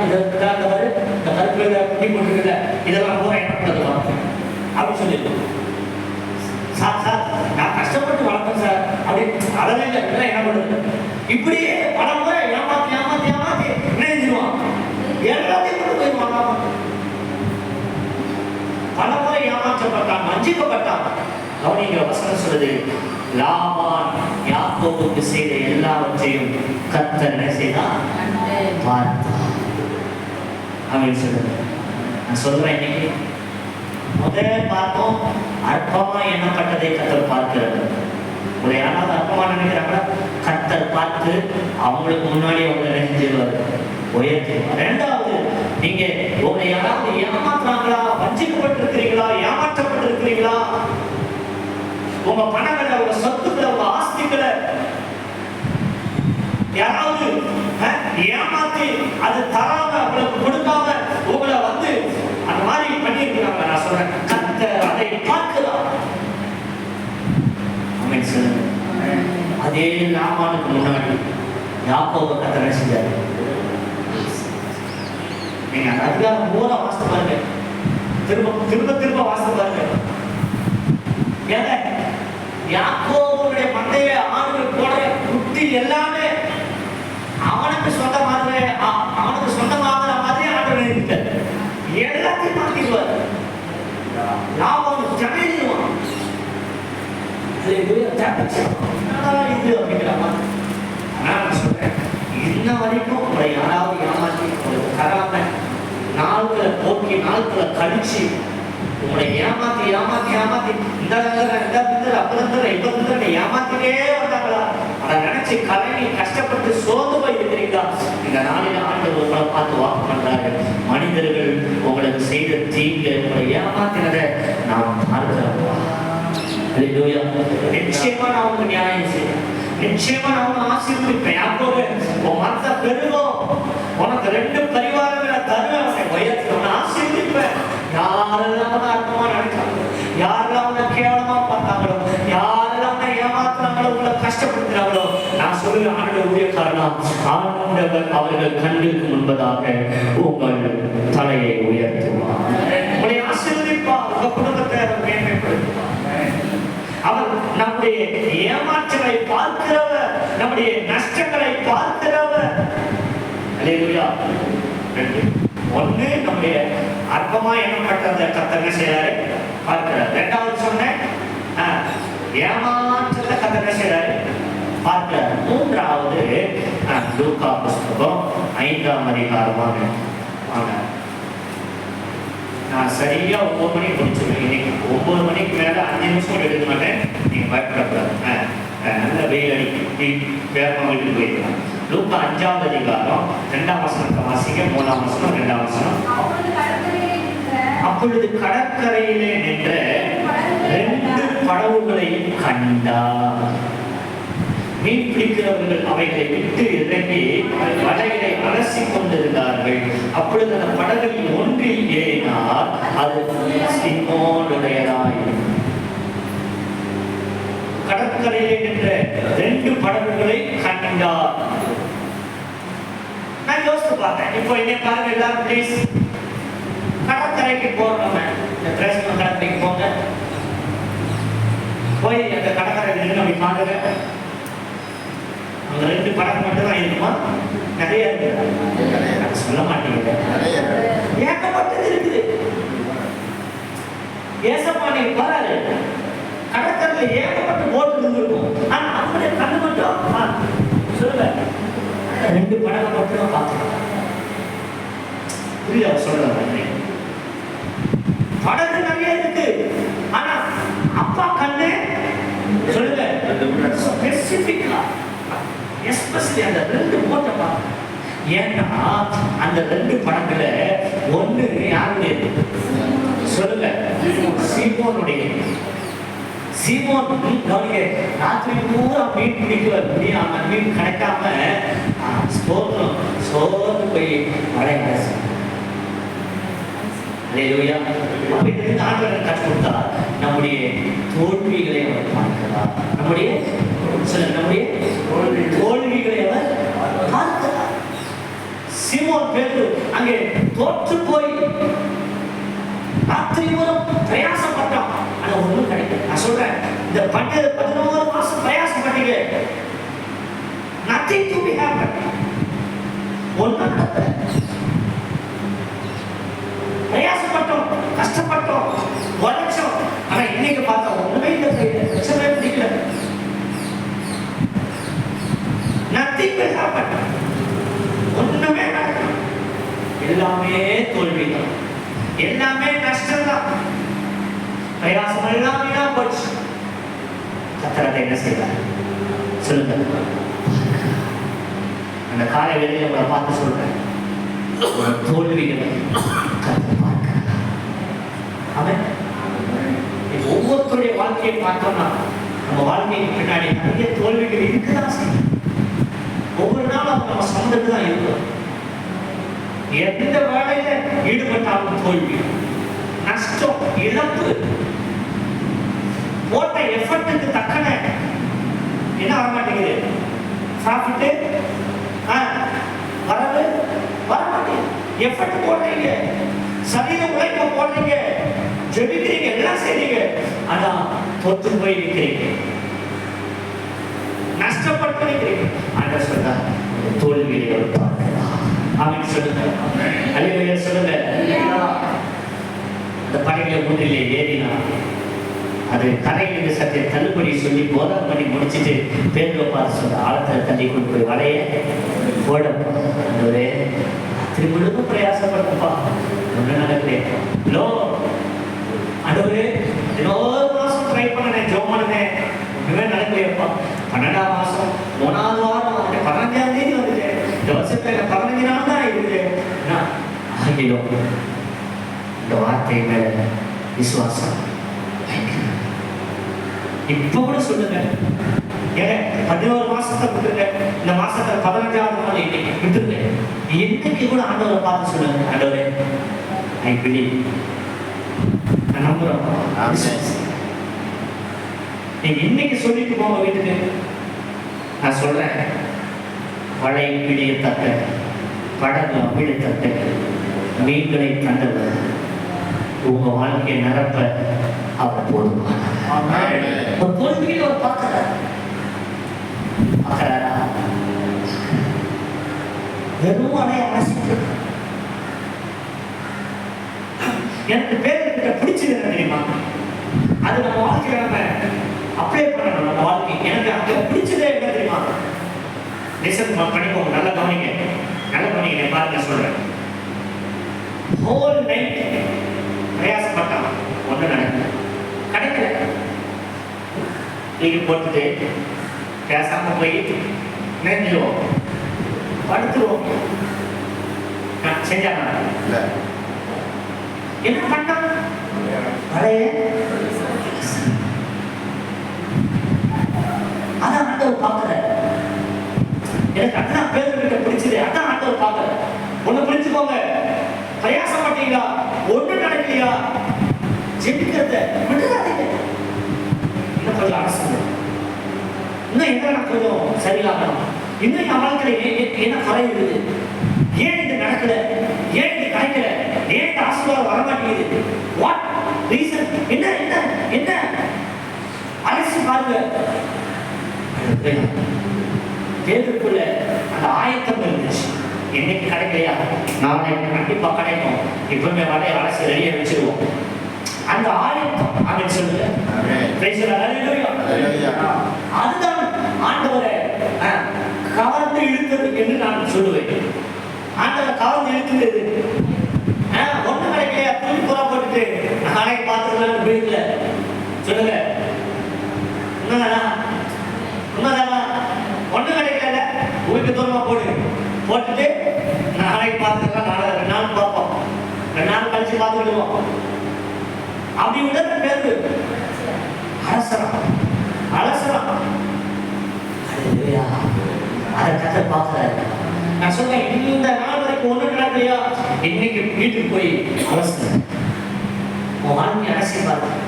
இந்த கருப்புல குட்டி போட்டுருக்குல, இதெல்லாம் போற என்ன பண்ணுறதுமா அப்படின்னு சொல்லிட்டு, சார் நான் கஷ்டப்பட்டு வளர்த்தேன் சார் அப்படின்னு அதெல்லாம் இல்லை, என்ன பண்ணுறது? இப்படியே பல முறை ஏமாத்தி என்ன செஞ்சிருவான்? எல்லாத்தையும் கொண்டு போயிடுவான். பல முறை ஏமாற்றப்பட்டான், வஞ்சிக்கப்பட்டான். கவனிங்க, வசனம் சொல்லுது லாபான் யாக்கோபுக்கு செய்த எல்லாவற்றையும் கர்த்தர் என்ன செய்தார்? பார்த்தார். அப்படின்னு சொல்லுங்க. நான் சொல்றேன், இன்னைக்கு முதல் பார்த்தோம், அற்பமா எண்ணப்பட்டதை கர்த்தர் பார்க்கிறார். உங்களை யாராவது அற்பமா நினைக்கிறாங்களா? கர்த்தர் பார்த்து அவங்களுக்கு முன்னாடி அவங்களை நினைச்சிருவார், உயர்த்திடுவார். ரெண்டாவது, நீங்க உங்களை யாராவது ஏமாத்துறாங்களா, வஞ்சிக்கப்பட்டிருக்கிறீங்களா, ஏமாற்றப்பட்டிருக்கிறீங்களா, உங்க பணங்களை, உங்க சொத்துக்களை, உங்க ஆஸ்திகளை யாராவது ஏமாத்தி அது தராம உங்களுக்கு கொடுக்காம உங்களை வந்து அந்த மாதிரி பண்ணியிருக்கிறாங்க, நான் சொல்றேன், கர்த்தர் அதை பார்க்கிறார். ஆமென் சொல்லுங்க. அதே லாபானுக்கு முன்னாடி யாக்கோபு கர்த்தர் செஞ்சாரு. நீங்க அந்த அதிகாரம் பூரா வாசித்து பாருங்க, திரும்ப வாசித்து பாருங்க. ஏங்க, யாக்கோபுடைய மந்தைய ஆடுகள் போட குட்டி எல்லாமே அவனுக்கு சொந்தமாகிற மாதிரி ஆடுகள் இருக்கு. எல்லாத்தையும் மாத்திடுவார். லாபம் ஜமையிடுவான். இது அப்படிங்கிறாமா? நான் சொல்றேன், இன்ன வரைக்கும் உங்களை யாராவது ஏமாற்றி தராம நாட்களை போக்கி நாட்களை கழிச்சு உங்களை ஏமாத்தி இந்த ஏமாத்திட்டே வந்தாங்களா? அதை நினைச்சு கலங்கி கஷ்டப்பட்டு சோர்ந்து போய் இருக்கிறீங்களா? இந்த நாளில் ஆண்டவர் உங்களை பார்த்து வாக்கு பண்றாரு. மனிதர்கள் உங்களுக்கு செய்த தீங்கு, உங்களை ஏமாத்தினதை நாம் பார்க்கிறோம். நிச்சயமா நான் உங்களுக்கு நியாயம் செய்வேன், நிச்சயமா நான் உன்னை ஆசீர்வதிப்பேன். யாக்கோபே, உன் மனசை பெருகும், உனக்கு 2 பரிவாரங்களை தருவேன், உன்னை உயர்த்தி உன்னை ஆசீர்வதிப்பேன். யாரெல்லாம் உன்னை அற்பமா நினைச்சாங்களோ, யாரெல்லாம் உன்னை கேவலமா பார்த்தாங்களோ, யாரெல்லாம் உன்னை ஏமாத்துறாங்களோ, உங்களை கஷ்டப்படுத்துறாங்களோ, நான் சொல்லுவேன், ஆண்டவர் ஊழியக்காரனா, ஆண்டவர் அவர்கள் கண்ணுக்கு முன்பதாக உங்கள் தலையை உயர்த்துவார், உங்களை ஆசீர்வதிப்பார், உங்க குடும்பத்தை மேன்மைப்படுத்துவார். அவர் நம்முடைய ஏமாற்றங்களை பார்க்கிறவர், நம்முடைய நஷ்டங்களை பார்க்கிறவர். அல்லேலூயா. ஒண்ணு, நம்முடைய அற்பமா எண்ணப்பட்டதை கர்த்தர் செய்யறாரு, பார்க்கிறார். ரெண்டாவது சொன்னேன், ஏமாற்றத்தை கர்த்தர் செய்யறாரு, பார்க்கிறார். மூன்றாவது, லூக்கா புஸ்தகம் 5ஆம் அதிகாரமாக நான் சரியா 9 மணிக்கு முடிச்சுருவேன். இன்னைக்கு 9 மணிக்கு மேல 5 நிமிஷம் எடுக்க மாட்டேன். நீங்க பயப்படக்கூடாது. நல்ல வெயில் அடிக்கு வேகமாக வீட்டுக்கு போயிருக்கலாம். லூக்கா 5ஆம் அதிகாரம் 2ஆம் வசனத்தை வாசிங்க. 3ஆம் வசனம், 2ஆம் வசனம். அப்பொழுது கடற்கரையிலே நின்ற 2 படகுகளையும் கண்டார். மீன் பிடிக்கிறவர்கள் அவைகளை விட்டு இறங்கி வலைகளை அலசி கொண்டிருந்தார்கள். அப்பொழுது அந்த படகுகளில் ஒன்றில் ஏறினார், அது சீமோனுடையதாய். கடற்கரையிலே நின்ற 2 படகுகளை கண்டார். நான் யோசித்து பார்த்தேன். இப்போ இங்க பாருங்க எல்லாரும், பிளீஸ், கடற்கரைக்கு போறோம். கடற்கரைக்கு போங்க, போய் அந்த கடற்கரை நின்று அப்படி பாருங்க. அங்க 2 படகு மட்டும் தான் இருக்குமா? நிறைய இருக்கு, சொல்ல மாட்டேங்குது. ஏகப்பட்டது இருக்குது. ஏசப்பா நீங்க பாரு, கடற்கரையில் ஏகப்பட்ட போட்டு இருந்திருக்கும். ஆனா அவங்களுடைய கண்ணு மட்டும் சொல்லுங்க, 2 படகு மட்டும் தான் பார்க்கலாம். புரியுதா சொல்றேன்? படகு நிறைய இருக்கு, ஆனா அப்பா கண்ணு சொல்லுங்க ஸ்பெசிபிக்கா, எஸ்பெஷலி அந்த 2 போட்டை பார்க்க. ஏன்னா அந்த 2 படங்குல ஒண்ணு யாருடைய சொல்லுங்க, சீமோனுடைய. சீமோன் ராத்திரி பூரா மீன் பிடிக்கிறார், அந்த மீன் கிடைக்காம சோர்ந்து போய் மழை. ஆண்டவர் கற்றுக் கொடுத்தார். நம்முடைய தோல்விகளை அவர் பார்க்கிறார். நம்முடைய தோல்விகளை அவர் பார்க்கிறார். சீமோன் பேதுரு அங்கே தோற்று போய் ராத்திரி மூலம் பிரயாசப்பட்டான், ஆனா ஒண்ணும் கிடைக்கல. நான் சொல்றேன், இந்த 11 மாசம் பிரயாசப்பட்டீங்க, nothing to be happened. ஒண்ணும் நடக்கல. பிரயாசப்பட்டோம், கஷ்டப்பட்டோம், உழைச்சோம், ஆனா இன்னைக்கு பார்த்தா ஒண்ணுமே இல்லை, பிடிக்கல. மாசம் எல்லாம் வீணா போச்சு. கர்த்தர் என்ன செய்வார் சொல்லுங்க. அந்த காலை வேளையில உங்களை பார்த்து சொல்றேன், ஒரு தோல்விகளை கர்த்தர் பார்க்கிறார். அவன் ஒவ்வொருத்தருடைய வாழ்க்கையை பார்த்தோம்னா நம்ம வாழ்க்கைக்கு பின்னாடி நிறைய தோல்விகள் இருக்குதான் செய்யும். ஒவ்வொரு நாளும் அவங்க நம்ம சமந்துட்டு தான் இருக்கும். எந்த வேலையில ஈடுபட்டாலும் தோல்வி, நஷ்டம், இழப்பு, போட்ட எஃபர்ட்டுக்கு தக்கன என்ன வரமாட்டேங்குது, ப்ராஃபிட் வரவு வரமாட்டேங்குது. எஃபர்ட் போடுறீங்க, சரீர உழைப்ப போடுறீங்க, ஜெபிக்கிறீங்க, எல்லாம் செய்றீங்க, அதான் தொத்து போய் நிற்கிறீங்க, நஷ்டப்பட்டு நிற்கிறீங்க. ஆண்டவர் சொல்றார், தோல்வியை அவர் பார்க்கிறார். ஆமென் சொல்லுங்க. அல்லேலூயா சொல்லுங்க. அந்த படகுல முன்னிலே ஏறினார். அது கரையிலிருந்து சற்றே தள்ளுபடி சொல்லி போதம் பண்ணி முடிச்சுட்டு பேருவை பார்த்து சொல்ற, ஆழத்தில் தள்ளி கொண்டு போய் வலைய போடும். அந்தவரே திரும்ப பிரயாசப்பட்டப்பா, ஒன்றும் நடக்கிறேன் லோ அந்தவரே இன்னொரு மாசம் ட்ரை பண்ணேன், ஜோம் பண்ணேன், ஒன்றுமே நடக்கலையப்பா. 12ஆம் மாசம் 3ஆவது வாரம் வந்துட்டு 15ஆம் தேதி வந்துட்டு இந்த வருஷத்துல 15 நாள் தான் இருக்குது. ஆகிடும் இந்த வார்த்தை மேல விசுவாசம். இப்ப கூட சொல்லுங்க, 11 மாசத்தை விட்டுருங்க, இந்த மாசத்துல 15ஆவது நாள் இன்னைக்கு விட்டுருங்க. இன்னைக்கு கூட ஆண்டவரை பார்த்து சொல்லுங்க, ஆண்டவரே ஐ பிலீவ், நான் நம்புறேன். நீங்க இன்னைக்கு சொல்லிட்டு போங்க வீட்டுக்கு. நான் சொல்றேன், வலை பிடியத்தக்க, படகு அமிழத்தக்க, மீன்களை கண்டவர் உங்க வாழ்க்கையை நிரப்ப அவர் போதுமானவர். ஒரு தோல்வியில் அவர் பார்க்கிறாரா? வெறும் அடைய ஆசிட்டு எனக்கு பேர்கிட்ட பிடிச்சது என்ன தெரியுமா? அது நம்ம வாழ்க்கையில நம்ம அப்ளை பண்ணணும். நம்ம வாழ்க்கை எனக்கு அங்க பிடிச்சதே என்ன தெரியுமா? லிசன் பண்ணிக்கோங்க, நல்லா கவனிங்க, நல்லா கவனிங்க. பாருங்க சொல்றேன், ஹோல் நைட் பிரயாசப்பட்டான், ஒண்ணு நடக்கல, கிடைக்கல. நீங்க போட்டுட்டு பேசாம போய் நினைஞ்சிருவோம், படுத்துருவோம். செஞ்சாங்க என்ன பண்ண வலைய அதான் ஆண்டவர் பார்க்கற. எனக்கு அதான் பேருக்கு பிடிச்சது, அதான் ஆண்டவர் பார்க்கற. ஒண்ணு பிடிச்சுக்கோங்க, பிரயாசப்பட்டீங்களா, ஒண்ணு நடக்கலையா, ஜெபிக்கிறத விட்டுறாதீங்க. இன்னும் கொஞ்சம் அரசு, இன்னும் என்ன கொஞ்சம் சரியாகணும், இன்னும் என் வாழ்க்கையில என்ன குறை இருக்குது, ஏன் இது நடக்கல, ஏன் இது கிடைக்கல, ஏன் இந்த ஆசீர்வாதம் வரமாட்டேங்குது, வாட் ரீசன், என்ன என்ன என்ன அலசி பாருங்க. தேர்வுக்குள்ள அந்த ஆயத்தம் இருந்துச்சு. இன்னைக்கு கிடைக்கலையா, நாளை கண்டிப்பா கிடைக்கும், இப்பவுமே வரைய அரசு ரெடியா வச்சிருவோம். அந்த ஆயத்தம் அப்படின்னு சொல்லுங்க. அதுதான் ஆண்டவரை கவர்ந்து இழுத்தது என்று நான் சொல்லுவேன். ஆண்டவர் கவர்ந்து இழுத்துது. ஒண்ணு கிடைக்கலையா, தூக்கி புறா போட்டுட்டு நாளைக்கு பார்த்துக்கலாம்னு போயிருக்கல. சொல்லுங்க, உண்மைதானா? உண்மைதானா? ஒண்ணு கிடைக்கல, ஊருக்கு தூரமா போட்டுட்டு நாளைக்கு பார்த்துக்கலாம், நாளை 2 நாள் பார்ப்போம், 2 நாள் கழிச்சு பார்த்துக்கிடுவோம். அப்படி விட பேரு அலசரம். அதை கதை பார்க்கிறாரு. நான் சொல்றேன், இந்த நாள் வரைக்கும் ஒண்ணு நடக்கலையா, இன்னைக்கு வீட்டுக்கு போய் அவசரம் உன் வாழ்க்கை அரசியல் பார்க்க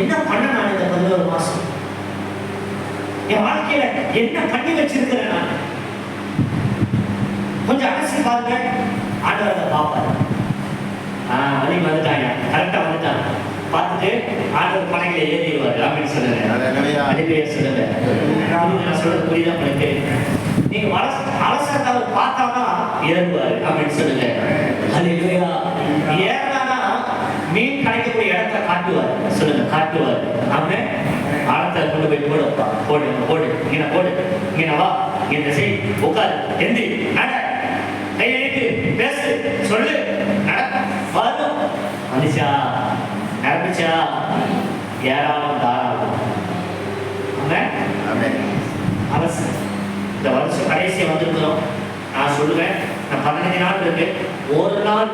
என்ன பண்ண. நான் இந்த 11 மாசம் என் வாழ்க்கையில என்ன பண்ணி வச்சிருக்கிறேன், நான் கொஞ்சம் அரசியல் பாருங்க. ஆண்டவரை பார்ப்பாரு. வழி வந்துட்டாங்க, கரெக்டா வந்துட்டாங்க. பார்த்துட்டு ஆண்டவர் படகுல ஏறிடுவாரு அப்படின்னு சொல்லுங்க. அடிப்படையா சொல்லுங்க. நான் சொல்றது புரியுதா உங்களுக்கு? நீங்க அலசத்தை பார்த்தாதான் இறங்குவாரு அப்படின்னு சொல்லுங்க. அல்லேலூயா. ஏறானா மீன் கிடைக்கக்கூடிய இடத்த காட்டுவார். சொல்லுங்க, காட்டுவார். அவங்க ஆழத்தை கொண்டு போய் போடுப்பா, போடு, இங்க போடு, இங்க வா, இங்க செய், உட்காரு, எந்தி, நட, கையெழுத்து, பேசு, சொல்லு, நட, வரும் மனுஷா நிரம்பிச்சா ஏராளம் தாராளம். அரசு இந்த வருஷம் கடைசியை வந்திருக்கிறோம். நான் சொல்லுவேன், நான் 15 நாள் இருக்கு, ஒரு நாள்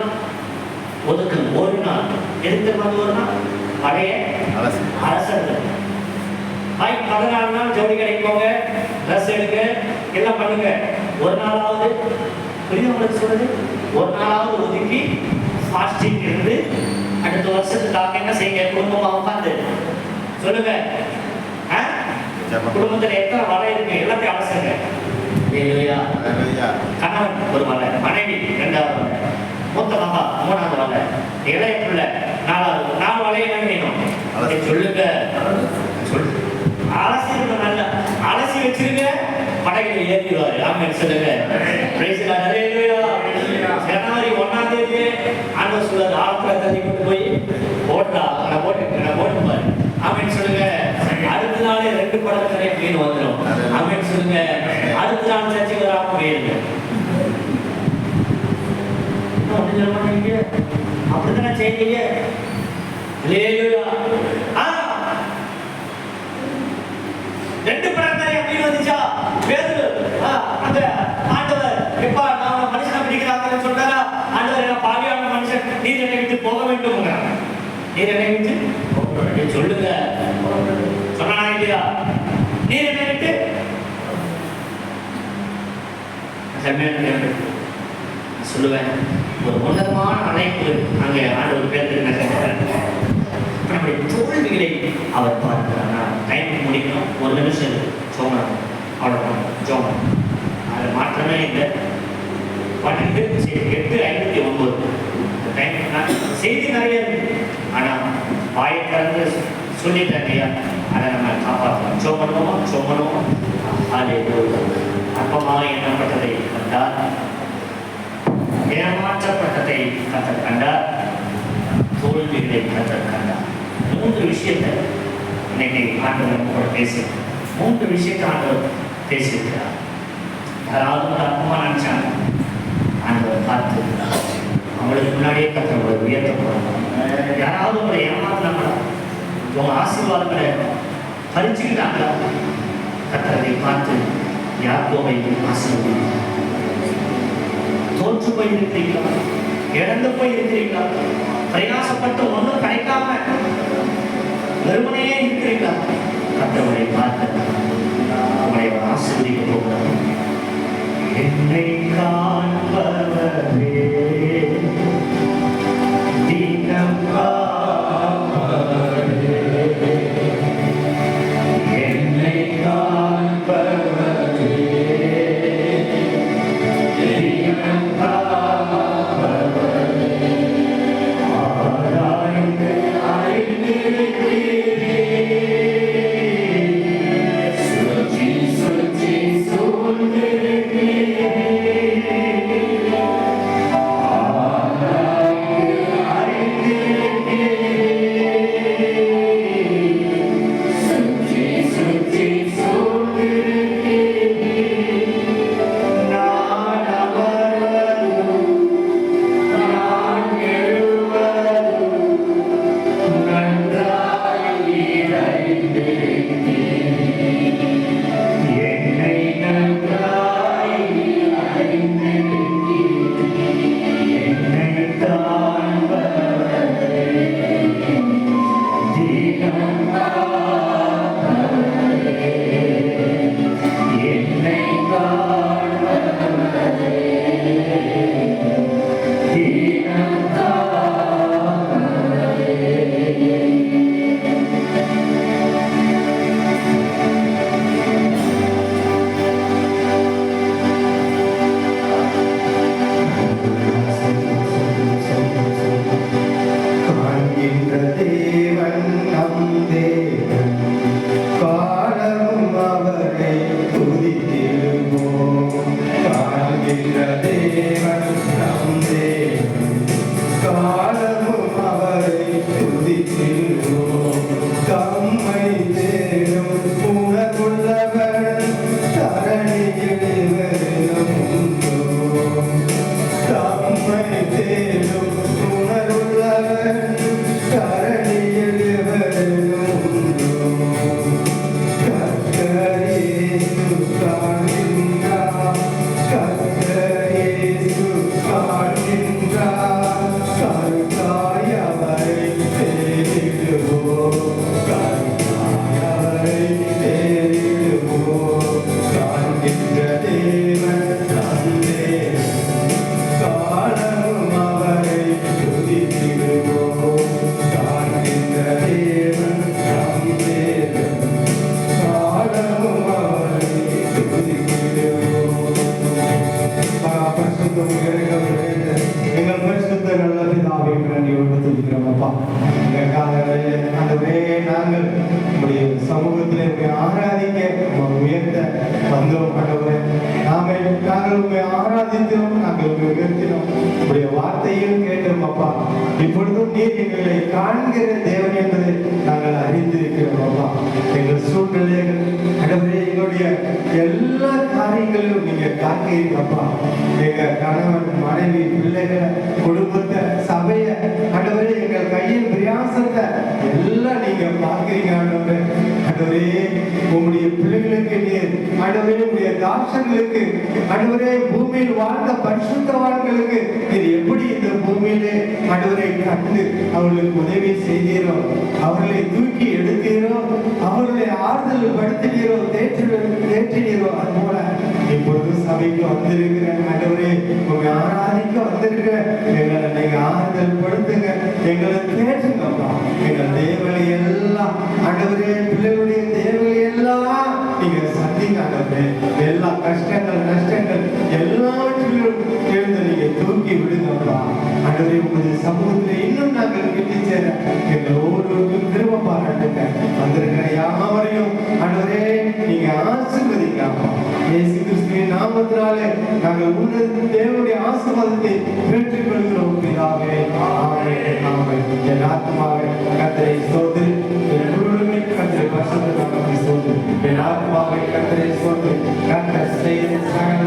ஒதுக்கு, ஒரு நாள் எதுக்கு வந்து ஒரு நாள் பழைய அரசர்கள் 14 நாள் ஜவுளி கடைக்கு போங்க, ட்ரெஸ் எடுங்க, எல்லாம் பண்ணுங்க. ஒரு நாளாவது புரியுது உங்களுக்கு சொல்றது, ஒரு நாளாவது ஒதுக்கி ஃபாஸ்டிங் இருந்து அடுத்த வருஷத்துக்காக என்ன செய்யுங்க, குடும்பமா உட்காந்து சொல்லுங்க. குடும்பத்துல எத்தனை வலை இருக்கு எல்லாத்தையும் அவசரங்க. கணவன் ஒரு வலை, மனைவி 2வது வலை, மூத்த மகா 3வது வலை, இளைய பிள்ளை 4வது, 4 வலையை என்ன வேணும் சொல்லுங்க. அலசி நல்ல அலசி வச்சிருங்க, படகுல ஏறிடுவாரு. ஆமென் சொல்லுங்க. Price the Lord. ஜனவரி 1ஆம் தேதி ஆண்டவர் சொல்றாரு, ஆழத்துல தள்ளி கொண்டு போய் போட்டா நான் போட்டு பாரு. ஆமென் சொல்லுங்க. அடுத்த நாளே 2 படகு நிறைய மீன் வந்துடும். ஆமென் சொல்லுங்க. அடுத்த நாள் சர்ச்சைக்கு வராம போயிருங்க. ஒண்ணு சொல்ல மாட்டீங்க, அப்படித்தானே செய்வீங்க. அல்லேலூயா. 2 படகு நிறைய மீன் வந்துச்சா பேதுரு அந்த ஆண்டவர் எப்பா நான் மனுஷனை பிடிக்கிறாங்கன்னு சொல்றாரா, ஆண்டவர் என்ன பாவியான மனுஷன், நீர் என்னை விட்டு போக வேண்டும், நீர் என்னை விட்டு சொல்லுங்க. சொன்னா இல்லையா, நீர் என்னை விட்டு சொல்லுவேன். ஒரு உன்னதமான அழைப்பு அங்கே ஆண்டவர் பேருக்கு நம்முடைய தோல்விகளை அவர் பார்க்கிறார். டைம் முடிக்கணும், 1 நிமிஷம் சோமனம் அவ்வளோதான். ஜோமன் அதில் மாற்றமே இல்லை. 8:59 டைம் செய்தி நிறைய இருக்கு, ஆனால் வாயை திறந்து சொல்லிட்டேன் இல்லையா, அதை நம்ம காப்பாற்றலாம். சோமனோம் அது அப்பமாக எண்ணப்பட்டதை கண்டார், ஏமாற்றப்பட்டதை கத்தர் கண்டார், தோல்விகளை கத்தர் கண்டார். 3 விஷயத்தை இன்னைக்கு ஆண்டவர் கூட பேசியிருக்கார். 3 விஷயத்தை ஆண்டவர் பேசியிருக்கிறார். யாராவது ஒரு அற்பமா நினைச்சாங்க, ஆண்டவர் பார்த்து அவங்களுக்கு முன்னாடியே கத்தவங்களை உயர்த்த போறாங்க. யாராவது உங்களை ஏமாத்தினாங்களா, உங்க ஆசீர்வாதங்களை பறிச்சுக்கிட்டாங்களா, கத்தரை பார்த்து யாக்கோபை ஆசீர்வதித்தார். தோற்று போய் இருக்கிறீங்களா, இழந்து போய் இருக்கிறீங்களா, பிரயாசப்பட்டு ஒன்றும் கிடைக்காம வெறுமனையே இருக்கிறீங்களா, கத்தவரை பார்த்து உங்களை ஆசீர்வதிக்க போகிறார். என்னை காண்பவரே தினம் காண்பவரே, என்னை காண்பவரே தினம் காண்பவரே, ஆராய்ந்து அறிந்திருக்கிறீரே, சுற்றி சுற்றி சூழ்ந்திருக்கிறீரே, துதிக்கிறோம் அப்பா. ஆண்டவரே, நாங்கள் உங்களுடைய சமூகத்தில் உங்களை ஆராதிக்க உயர்த்த வந்தோம் ஆண்டவரே. நாங்கள் உங்களை ஆராதித்தோம், நாங்கள் உங்களை உயர்த்தினோம், உங்களுடைய வார்த்தையும் கேட்டோம் அப்பா. இப்பொழுதும் நீர் எங்களை காண்கிற தேவன் என்பதை நாங்கள் அறிந்திருக்கிறோம் அப்பா. எங்கள் சூழ்நிலைகள் ஆண்டவரே, எங்களுடைய எல்லா காரியங்களிலும் நீங்க காக்கிறீங்கப்பா. எங்க கணவன், மனைவி, பிள்ளைகளை, குடும்பத்தை, சபையை ஆண்டவரே, எங்கள் கையின் பிரயாசத்தை எல்லாம் நீங்க பார்க்கிறீங்க ஆண்டவரே. ஆண்டவரே, உங்களுடைய பிள்ளைகளுக்கு நீர் ஆண்டவரே, உங்களுடைய தாசர்களுக்கு ஆண்டவரே, பூமியில் வாழ்ந்த பரிசுத்தவான்களுக்கு நீர் எப்படி இந்த பூமியிலே ஆண்டவரை கண்டு அவர்களுக்கு உதவி செய்தீரோ, அவர்களை தூக்கி எடுத்தீரோ, அவர்களை ஆறுதல் படுத்துகிறோ, தேற்றினீரோ, அதுபோல இப்பொழுது சபைக்கு வந்திருக்கிற ஆண்டவரே, உங்க ஆராதிக்க வந்திருக்கிற எங்களை நீங்க ஆறுதல் படுத்துங்க, எங்களை தேற்றுங்கப்பா. எங்கள் தேவனை எல்லாம் ஆண்டவரே, பிள்ளைகளுடைய தேவனை எல்லாம் நீங்க சந்திங்க ஆண்டவரே. எல்லா கஷ்டங்கள், நஷ்டங்கள் எல்லாவற்றிலும் எழுந்து நீங்க தூக்கி விடுங்கப்பா. ஆண்டவரே, உங்களுடைய சமூகத்தில் இன்னும் நாங்கள் கிட்டி சேர எங்கள் ஒவ்வொருவருக்கும் திரும்ப பாராட்டுங்க. வந்திருக்கிற யாவரையும் ஆண்டவரே நீங்க ஆசீர்வதிங்கப்பா. இயேசு கிறிஸ்துவின் நாமத்தினாலே நாங்கள் உன்னத தேவனுடைய ஆசீர்வாதத்தை பெற்றுக் கொள்கிறோம் பிதாவே. ஆமென், ஆமென். என் ஆத்மாவே கர்த்தரை ஸ்தோத்திரி, என் முழுமை கர்த்தரை பரிசுத்த நாமத்தை ஸ்தோத்திரி. என் ஆத்மாவே கர்த்தரை ஸ்தோத்திரி, கர்த்தர் செய்த சகல